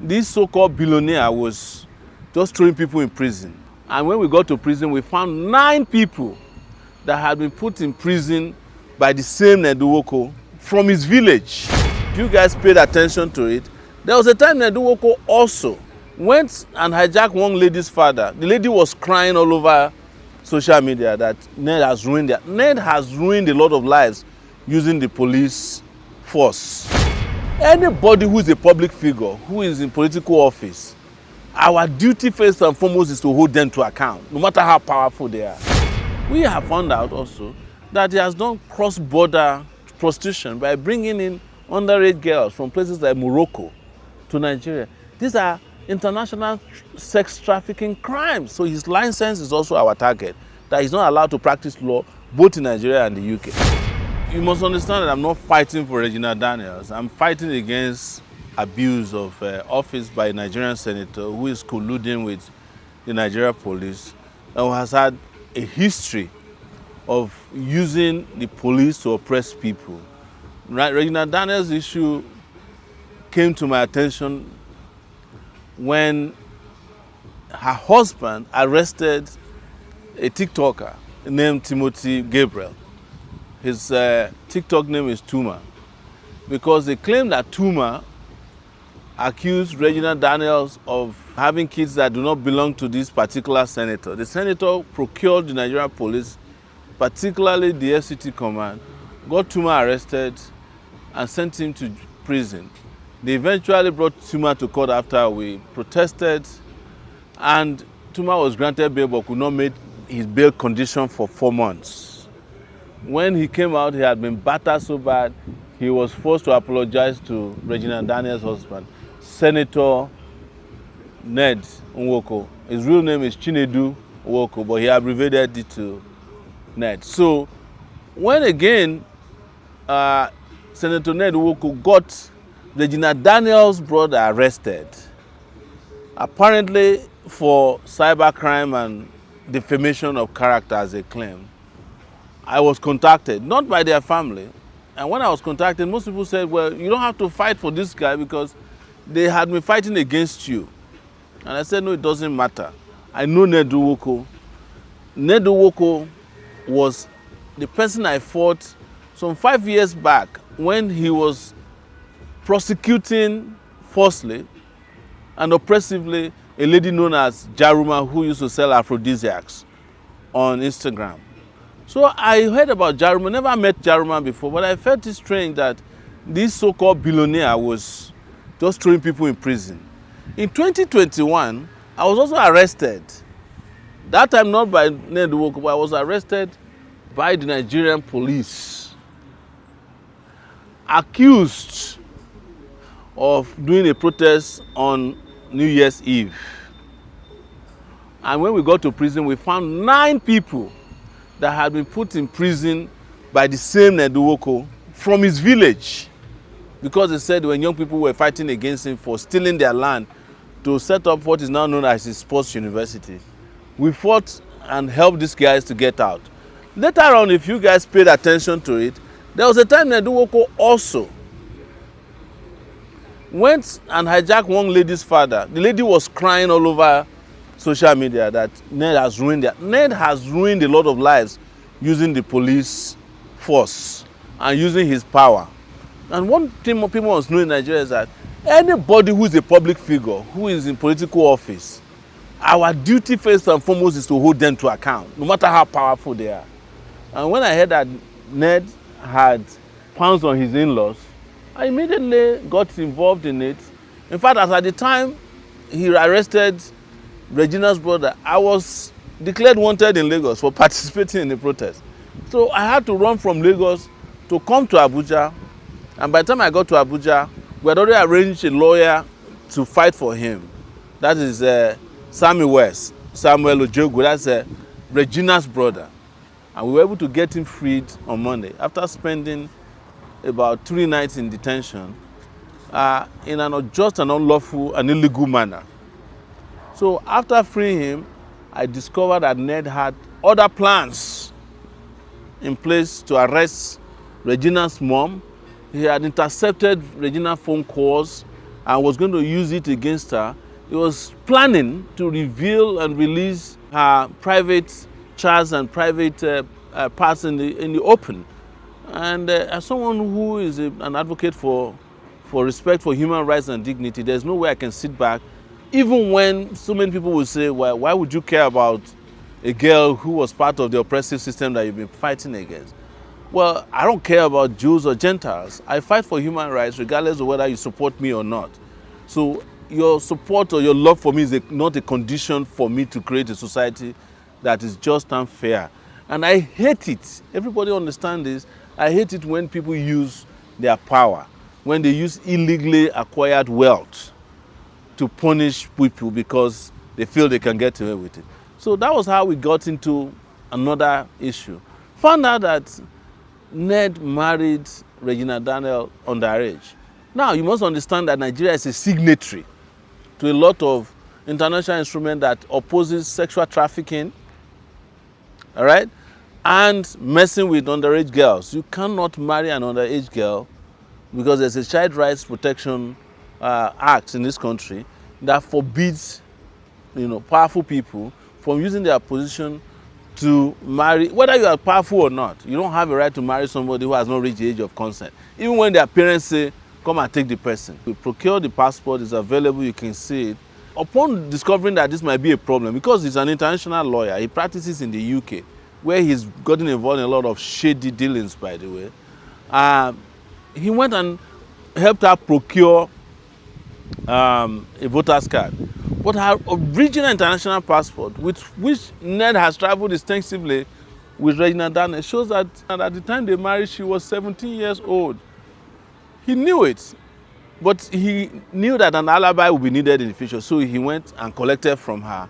this so-called billionaire was just throwing people in prison. And when we got to prison, we found 9 people that had been put in prison by the same Ned Nwoko from his village. If you guys paid attention to it, there was a time Ned Nwoko also went and hijacked one lady's father. The lady was crying all over social media that Ned has ruined a lot of lives using the police force. Anybody who is a public figure, who is in political office, our duty first and foremost is to hold them to account, no matter how powerful they are. We have found out also that he has done cross-border prostitution by bringing in underage girls from places like Morocco to Nigeria. These are international sex trafficking crimes. So his license is also our target, that he's not allowed to practice law both in Nigeria and the UK. You must understand that I'm not fighting for Regina Daniels. I'm fighting against abuse of office by a Nigerian senator who is colluding with the Nigerian police and who has had a history of using the police to oppress people. Regina Daniels' issue came to my attention when her husband arrested a TikToker named Tuma Gabriel. His TikTok name is Tuma, because they claim that Tuma accused Regina Daniels of having kids that do not belong to this particular senator. The senator procured the Nigerian police, particularly the FCT command, got Tuma arrested and sent him to prison. They eventually brought Tuma to court after we protested, and Tuma was granted bail but could not meet his bail condition for 4 months. When he came out, he had been battered so bad, he was forced to apologize to Regina Daniels' husband, Senator Ned Nwoko. His real name is Chinedu Nwoko, but he abbreviated it to Ned. So when again Senator Ned Nwoko got Regina Daniels' brother arrested, apparently for cybercrime and defamation of character as they claim, I was contacted, not by their family. And when I was contacted, most people said, well, you don't have to fight for this guy because they had been fighting against you. And I said, no, it doesn't matter. I know Ned Nwoko. Ned Nwoko was the person I fought some 5 years back when he was prosecuting falsely and oppressively a lady known as Jaruma who used to sell aphrodisiacs on Instagram. So I heard about Jaruma, never met Jaruma before, but I felt it strange that this so-called billionaire was just throwing people in prison. In 2021, I was also arrested. That time not by Ned Nwoko, but I was arrested by the Nigerian police, accused of doing a protest on New Year's Eve. And when we got to prison, we found 9 people that had been put in prison by the same Ned Nwoko from his village, because they said when young people were fighting against him for stealing their land to set up what is now known as his sports university. We fought and helped these guys to get out. Later on, if you guys paid attention to it, there was a time Ned Nwoko also went and hijacked one lady's father. The lady was crying all over social media that Ned has ruined a lot of lives using the police force and using his power. And one thing people must know in Nigeria is that anybody who is a public figure, who is in political office, our duty first and foremost is to hold them to account, no matter how powerful they are. And when I heard that Ned had pounced on his in-laws, I immediately got involved in it. In fact, as at the time he arrested Regina's brother, I was declared wanted in Lagos for participating in the protest. So I had to run from Lagos to come to Abuja. And by the time I got to Abuja, we had already arranged a lawyer to fight for him. That is Samuel Ojogo, that's Regina's brother. And we were able to get him freed on Monday after spending about 3 nights in detention in an unjust and unlawful and illegal manner. So after freeing him, I discovered that Ned had other plans in place to arrest Regina's mom. He had intercepted Regina's phone calls and was going to use it against her. He was planning to reveal and release her private chats and private parts in the open. And as someone who is an advocate for respect for human rights and dignity, there's no way I can sit back, even when so many people will say, well, why would you care about a girl who was part of the oppressive system that you've been fighting against? Well, I don't care about Jews or Gentiles. I fight for human rights regardless of whether you support me or not. So your support or your love for me is not a condition for me to create a society that is just and fair. And I hate it. Everybody understands this. I hate it when people use their power, when they use illegally acquired wealth to punish people because they feel they can get away with it. So that was how we got into another issue. Found out that Ned married Regina Daniels underage. Now, you must understand that Nigeria is a signatory to a lot of international instruments that opposes sexual trafficking, all right, and messing with underage girls. You cannot marry an underage girl because there's a Child Rights Protection Act in this country that forbids, powerful people from using their position to marry, whether you are powerful or not. You don't have a right to marry somebody who has not reached the age of consent. Even when their parents say, come and take the person. We procure the passport, it's available, you can see it. Upon discovering that this might be a problem, because he's an international lawyer, he practices in the UK, where he's gotten involved in a lot of shady dealings, by the way. He went and helped her procure a voter's card. But her original international passport, with which Ned has traveled extensively with Regina Daniels, shows that at the time they married, she was 17 years old. He knew it, but he knew that an alibi would be needed in the future, so he went and collected from her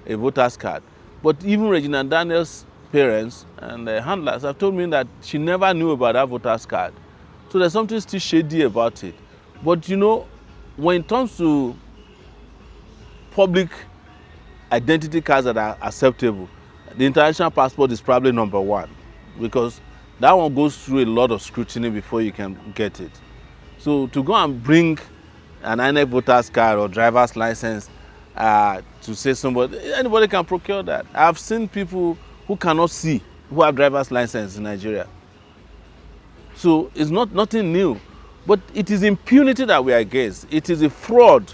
a voter's card. But even Regina Daniels' parents and handlers have told me that she never knew about that voter's card. So there's something still shady about it. But when it comes to public identity cards that are acceptable, the international passport is probably number one, because that one goes through a lot of scrutiny before you can get it. So to go and bring an INEC voter's card or driver's license to say anybody can procure that. I've seen people who cannot see who have driver's license in Nigeria. So it's nothing new, but it is impunity that we are against. It is a fraud,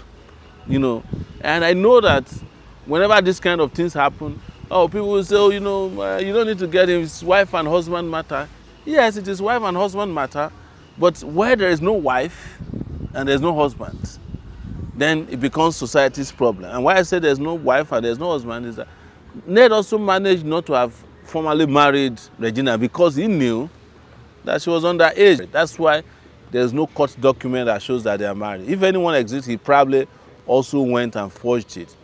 and I know that whenever this kind of things happen, people will say, you don't need to get him, it's wife and husband matter. Yes, it is wife and husband matter, but where there is no wife and there's no husband, then it becomes society's problem. And why I say there's no wife and there's no husband is that Ned also managed not to have formally married Regina because he knew that she was underage. That's why there's no court document that shows that they are married. If anyone exists, he probably also went and forged it.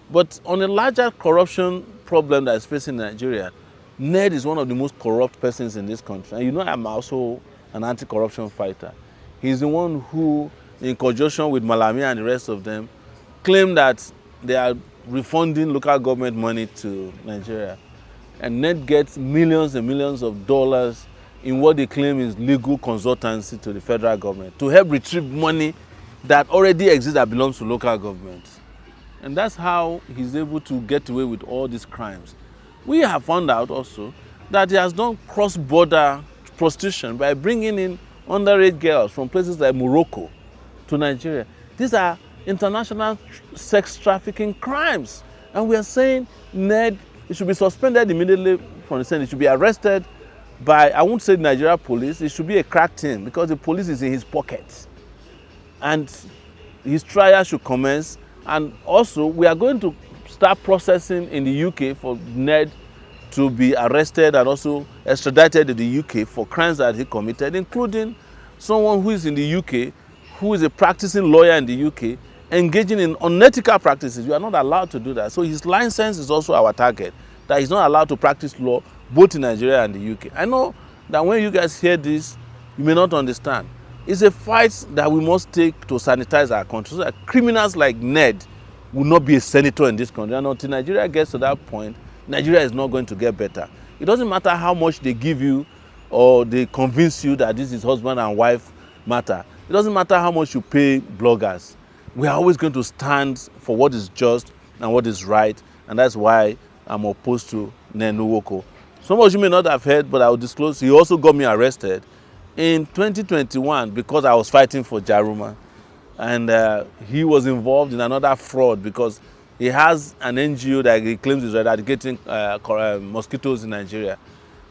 But on a larger corruption problem that is facing Nigeria, Ned is one of the most corrupt persons in this country. And I'm also an anti-corruption fighter. He's the one who, in conjunction with Malami and the rest of them, claim that they are refunding local government money to Nigeria. And Ned gets millions and millions of dollars in what they claim is legal consultancy to the federal government to help retrieve money that already exists that belongs to local governments. And that's how he's able to get away with all these crimes. We have found out also that he has done cross-border prostitution by bringing in underage girls from places like Morocco to Nigeria. These are international sex trafficking crimes. And we are saying Ned should be suspended immediately from the Senate. He should be arrested by, I won't say Nigeria police, it should be a crack team because the police is in his pocket. And his trial should commence. And also, we are going to start processing in the UK for Ned to be arrested and also extradited to the UK for crimes that he committed, including someone who is in the UK, who is a practicing lawyer in the UK, engaging in unethical practices. You are not allowed to do that. So his license is also our target, that he's not allowed to practice law both in Nigeria and the UK. I know that when you guys hear this, you may not understand. It's a fight that we must take to sanitize our country so that criminals like Ned will not be a senator in this country. And until Nigeria gets to that point, Nigeria is not going to get better. It doesn't matter how much they give you or they convince you that this is husband and wife matter. It doesn't matter how much you pay bloggers. We are always going to stand for what is just and what is right, and that's why I'm opposed to Ned Nwoko. Some of you may not have heard, but I will disclose, he also got me arrested in 2021 because I was fighting for Jaruma. And he was involved in another fraud because he has an NGO that he claims is eradicating mosquitoes in Nigeria.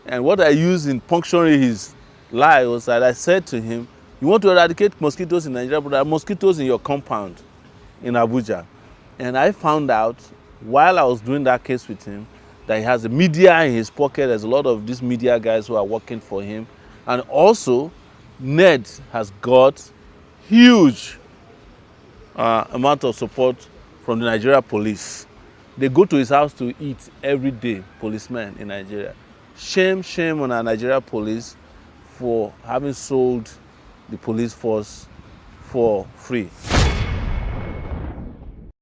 And what I used in puncturing his lie was that I said to him, you want to eradicate mosquitoes in Nigeria, but there are mosquitoes in your compound in Abuja. And I found out while I was doing that case with him that he has the media in his pocket. There's a lot of these media guys who are working for him. And also, Ned has got huge amount of support from the Nigeria police. They go to his house to eat every day, policemen in Nigeria. Shame, shame on our Nigeria police for having sold the police force for free.